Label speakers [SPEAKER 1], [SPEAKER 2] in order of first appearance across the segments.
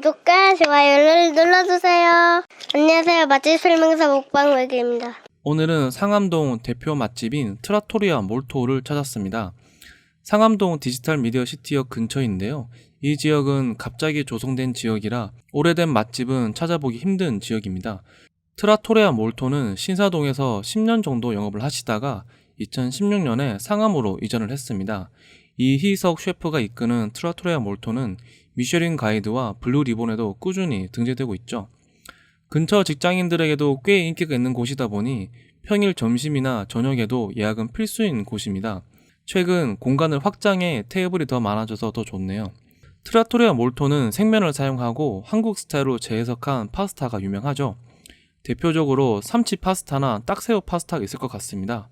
[SPEAKER 1] 구독과 좋아요를 눌러주세요. 안녕하세요. 맛집 설명서 먹방 외기입니다.
[SPEAKER 2] 오늘은 상암동 대표 맛집인 트라토리아 몰토를 찾았습니다. 상암동 디지털 미디어 시티역 근처인데요. 이 지역은 갑자기 조성된 지역이라 오래된 맛집은 찾아보기 힘든 지역입니다. 트라토리아 몰토는 신사동에서 10년 정도 영업을 하시다가 2016년에 상암으로 이전을 했습니다. 이희석 셰프가 이끄는 트라토리아 몰토는 미쉐린 가이드와 블루 리본에도 꾸준히 등재되고 있죠. 근처 직장인들에게도 꽤 인기가 있는 곳이다 보니 평일 점심이나 저녁에도 예약은 필수인 곳입니다. 최근 공간을 확장해 테이블이 더 많아져서 더 좋네요. 트라토리아 몰토는 생면을 사용하고 한국 스타일로 재해석한 파스타가 유명하죠. 대표적으로 삼치 파스타나 딱새우 파스타가 있을 것 같습니다.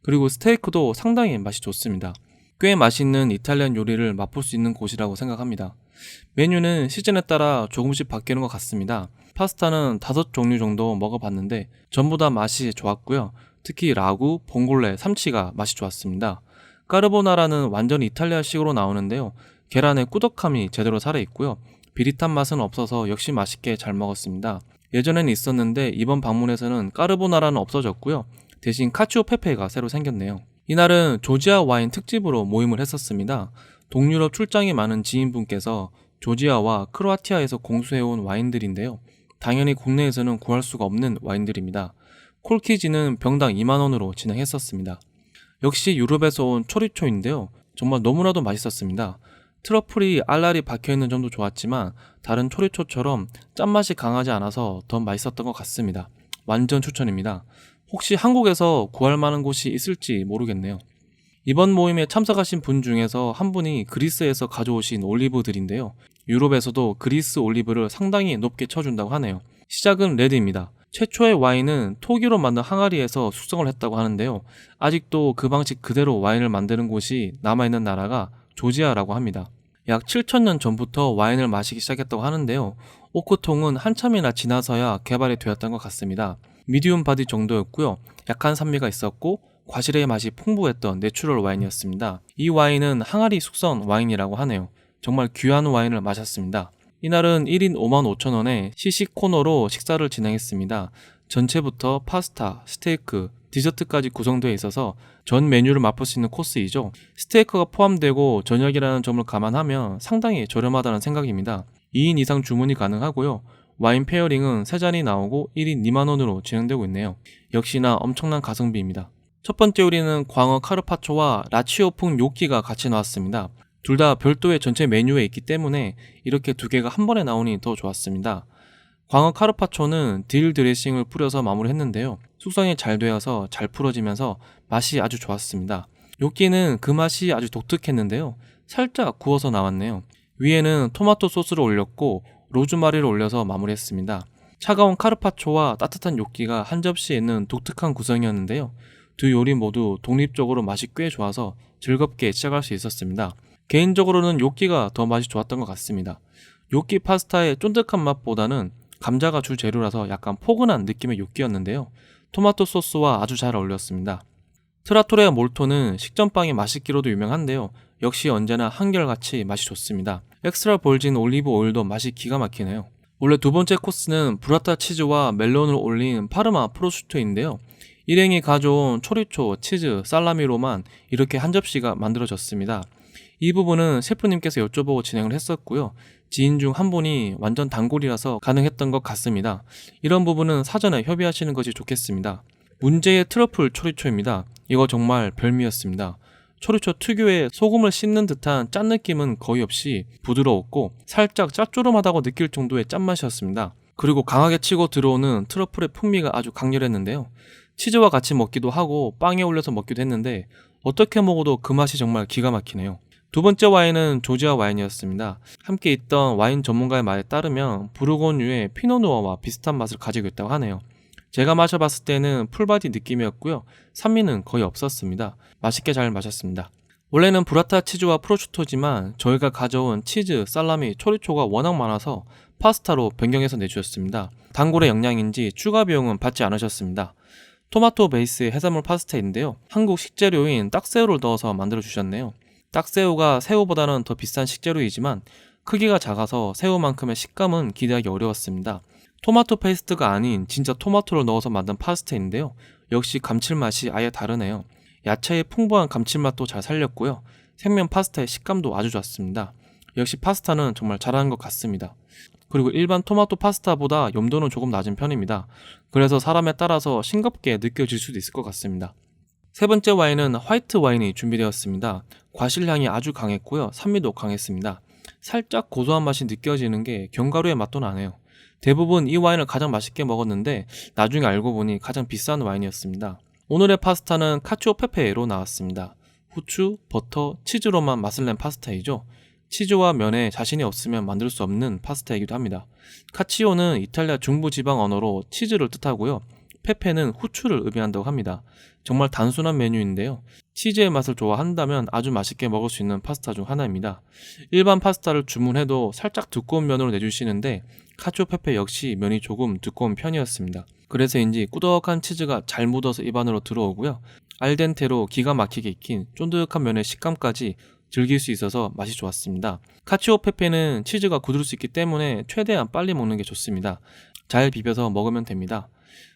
[SPEAKER 2] 그리고 스테이크도 상당히 맛이 좋습니다. 꽤 맛있는 이탈리안 요리를 맛볼 수 있는 곳이라고 생각합니다. 메뉴는 시즌에 따라 조금씩 바뀌는 것 같습니다. 파스타는 5종류 정도 먹어봤는데 전부 다 맛이 좋았고요. 특히 라구, 봉골레, 삼치가 맛이 좋았습니다. 까르보나라는 완전 이탈리아식으로 나오는데요. 계란의 꾸덕함이 제대로 살아있고요. 비릿한 맛은 없어서 역시 맛있게 잘 먹었습니다. 예전엔 있었는데 이번 방문에서는 까르보나라는 없어졌고요. 대신 카치오 페페가 새로 생겼네요. 이날은 조지아 와인 특집으로 모임을 했었습니다. 동유럽 출장이 많은 지인분께서 조지아와 크로아티아에서 공수해온 와인들인데요. 당연히 국내에서는 구할 수가 없는 와인들입니다. 콜키지는 병당 2만원으로 진행했었습니다. 역시 유럽에서 온 초리초인데요. 정말 너무나도 맛있었습니다. 트러플이 알알이 박혀있는 점도 좋았지만 다른 초리초처럼 짠맛이 강하지 않아서 더 맛있었던 것 같습니다. 완전 추천입니다. 혹시 한국에서 구할 만한 곳이 있을지 모르겠네요. 이번 모임에 참석하신 분 중에서 한 분이 그리스에서 가져오신 올리브들인데요. 유럽에서도 그리스 올리브를 상당히 높게 쳐준다고 하네요. 시작은 레드입니다. 최초의 와인은 토기로 만든 항아리에서 숙성을 했다고 하는데요. 아직도 그 방식 그대로 와인을 만드는 곳이 남아있는 나라가 조지아라고 합니다. 약 7,000년 전부터 와인을 마시기 시작했다고 하는데요. 오크통은 한참이나 지나서야 개발이 되었던 것 같습니다. 미디움 바디 정도였고요. 약한 산미가 있었고 과실의 맛이 풍부했던 내추럴 와인이었습니다. 이 와인은 항아리 숙성 와인이라고 하네요. 정말 귀한 와인을 마셨습니다. 이날은 1인 55,000원에 시식 코너로 식사를 진행했습니다. 전체부터 파스타, 스테이크, 디저트까지 구성되어 있어서 전 메뉴를 맛볼 수 있는 코스이죠. 스테이크가 포함되고 저녁이라는 점을 감안하면 상당히 저렴하다는 생각입니다. 2인 이상 주문이 가능하고요. 와인 페어링은 3잔이 나오고 1인 2만원으로 진행되고 있네요. 역시나 엄청난 가성비입니다. 첫 번째 요리는 광어 카르파초와 라치오풍 요끼가 같이 나왔습니다. 둘 다 별도의 전체 메뉴에 있기 때문에 이렇게 두 개가 한 번에 나오니 더 좋았습니다. 광어 카르파초는 딜 드레싱을 뿌려서 마무리했는데요. 숙성이 잘 되어서 잘 풀어지면서 맛이 아주 좋았습니다. 요끼는 그 맛이 아주 독특했는데요. 살짝 구워서 나왔네요. 위에는 토마토 소스를 올렸고 로즈마리를 올려서 마무리했습니다. 차가운 카르파초와 따뜻한 요끼가 한 접시에 있는 독특한 구성이었는데요. 두 요리 모두 독립적으로 맛이 꽤 좋아서 즐겁게 시작할 수 있었습니다. 개인적으로는 요끼가 더 맛이 좋았던 것 같습니다. 요끼 파스타의 쫀득한 맛보다는 감자가 주 재료라서 약간 포근한 느낌의 요끼였는데요. 토마토 소스와 아주 잘 어울렸습니다. 트라토리아 몰토는 식전빵이 맛있기로도 유명한데요. 역시 언제나 한결같이 맛이 좋습니다. 엑스트라 볼진 올리브 오일도 맛이 기가 막히네요. 원래 두 번째 코스는 브라타 치즈와 멜론을 올린 파르마 프로슈토인데요. 일행이 가져온 초리초, 치즈, 살라미로만 이렇게 한 접시가 만들어졌습니다. 이 부분은 셰프님께서 여쭤보고 진행을 했었고요. 지인 중 한 분이 완전 단골이라서 가능했던 것 같습니다. 이런 부분은 사전에 협의하시는 것이 좋겠습니다. 문제의 트러플 초리초입니다. 이거 정말 별미였습니다. 초리초 특유의 소금을 씹는 듯한 짠 느낌은 거의 없이 부드러웠고 살짝 짭조름하다고 느낄 정도의 짠맛이었습니다. 그리고 강하게 치고 들어오는 트러플의 풍미가 아주 강렬했는데요. 치즈와 같이 먹기도 하고 빵에 올려서 먹기도 했는데 어떻게 먹어도 그 맛이 정말 기가 막히네요. 두 번째 와인은 조지아 와인이었습니다. 함께 있던 와인 전문가의 말에 따르면 부르고뉴의 피노누어와 비슷한 맛을 가지고 있다고 하네요. 제가 마셔봤을 때는 풀바디 느낌이었고요. 산미는 거의 없었습니다. 맛있게 잘 마셨습니다. 원래는 브라타 치즈와 프로슈토지만 저희가 가져온 치즈, 살라미, 초리초가 워낙 많아서 파스타로 변경해서 내주셨습니다. 단골의 영양인지 추가 비용은 받지 않으셨습니다. 토마토 베이스의 해산물 파스타인데요. 한국 식재료인 딱새우를 넣어서 만들어주셨네요. 딱새우가 새우보다는 더 비싼 식재료이지만 크기가 작아서 새우만큼의 식감은 기대하기 어려웠습니다. 토마토 페이스트가 아닌 진짜 토마토를 넣어서 만든 파스타인데요. 역시 감칠맛이 아예 다르네요. 야채의 풍부한 감칠맛도 잘 살렸고요. 생면 파스타의 식감도 아주 좋았습니다. 역시 파스타는 정말 잘하는 것 같습니다. 그리고 일반 토마토 파스타보다 염도는 조금 낮은 편입니다. 그래서 사람에 따라서 싱겁게 느껴질 수도 있을 것 같습니다. 세 번째 와인은 화이트 와인이 준비되었습니다. 과실향이 아주 강했고요. 산미도 강했습니다. 살짝 고소한 맛이 느껴지는 게 견과류의 맛도 나네요. 대부분 이 와인을 가장 맛있게 먹었는데 나중에 알고 보니 가장 비싼 와인이었습니다. 오늘의 파스타는 카치오 페페로 나왔습니다. 후추, 버터, 치즈로만 맛을 낸 파스타이죠. 치즈와 면에 자신이 없으면 만들 수 없는 파스타이기도 합니다. 카치오는 이탈리아 중부지방 언어로 치즈를 뜻하고요. 페페는 후추를 의미한다고 합니다. 정말 단순한 메뉴인데요. 치즈의 맛을 좋아한다면 아주 맛있게 먹을 수 있는 파스타 중 하나입니다. 일반 파스타를 주문해도 살짝 두꺼운 면으로 내주시는데 카치오 페페 역시 면이 조금 두꺼운 편이었습니다. 그래서인지 꾸덕한 치즈가 잘 묻어서 입안으로 들어오고요. 알덴테로 기가 막히게 익힌 쫀득한 면의 식감까지 즐길 수 있어서 맛이 좋았습니다. 카치오 페페는 치즈가 굳을 수 있기 때문에 최대한 빨리 먹는 게 좋습니다. 잘 비벼서 먹으면 됩니다.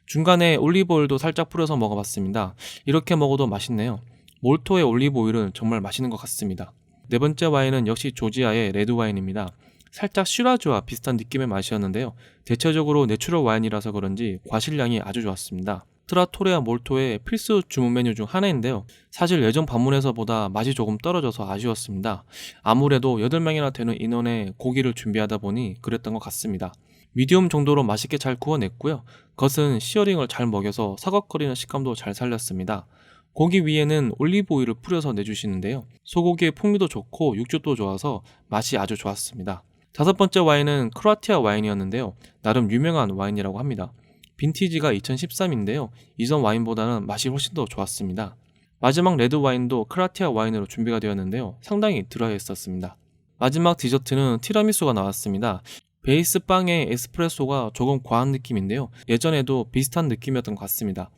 [SPEAKER 2] 중간에 올리브오일도 살짝 뿌려서 먹어봤습니다. 이렇게 먹어도 맛있네요. 몰토의 올리브오일은 정말 맛있는 것 같습니다. 네 번째 와인은 역시 조지아의 레드와인입니다. 살짝 시라즈와 비슷한 느낌의 맛이었는데요. 대체적으로 내추럴 와인이라서 그런지 과실량이 아주 좋았습니다. 트라토레아 몰토의 필수 주문 메뉴 중 하나인데요. 사실 예전 방문해서보다 맛이 조금 떨어져서 아쉬웠습니다. 아무래도 8명이나 되는 인원에 고기를 준비하다 보니 그랬던 것 같습니다. 미디움 정도로 맛있게 잘 구워냈고요. 겉은 시어링을 잘 먹여서 사각거리는 식감도 잘 살렸습니다. 고기 위에는 올리브 오일을 뿌려서 내주시는데요. 소고기의 풍미도 좋고 육즙도 좋아서 맛이 아주 좋았습니다. 다섯 번째 와인은 크로아티아 와인이었는데요. 나름 유명한 와인이라고 합니다. 빈티지가 2013인데요. 이전 와인보다는 맛이 훨씬 더 좋았습니다. 마지막 레드 와인도 크로아티아 와인으로 준비가 되었는데요. 상당히 드라이했었습니다. 마지막 디저트는 티라미수가 나왔습니다. 베이스 빵의 에스프레소가 조금 과한 느낌인데요. 예전에도 비슷한 느낌이었던 것 같습니다.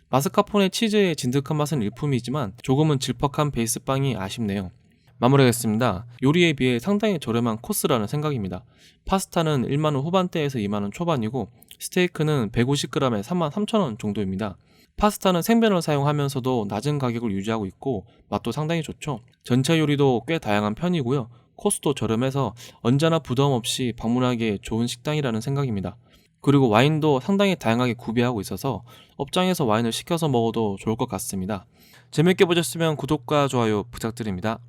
[SPEAKER 2] 마스카포네 치즈의 진득한 맛은 일품이지만 조금은 질퍽한 베이스 빵이 아쉽네요. 마무리하겠습니다. 요리에 비해 상당히 저렴한 코스라는 생각입니다. 파스타는 1만원 후반대에서 2만원 초반이고 스테이크는 150g에 33,000원 정도입니다. 파스타는 생면을 사용하면서도 낮은 가격을 유지하고 있고 맛도 상당히 좋죠. 전체 요리도 꽤 다양한 편이고요. 코스도 저렴해서 언제나 부담 없이 방문하기에 좋은 식당이라는 생각입니다. 그리고 와인도 상당히 다양하게 구비하고 있어서 업장에서 와인을 시켜서 먹어도 좋을 것 같습니다. 재밌게 보셨으면 구독과 좋아요 부탁드립니다.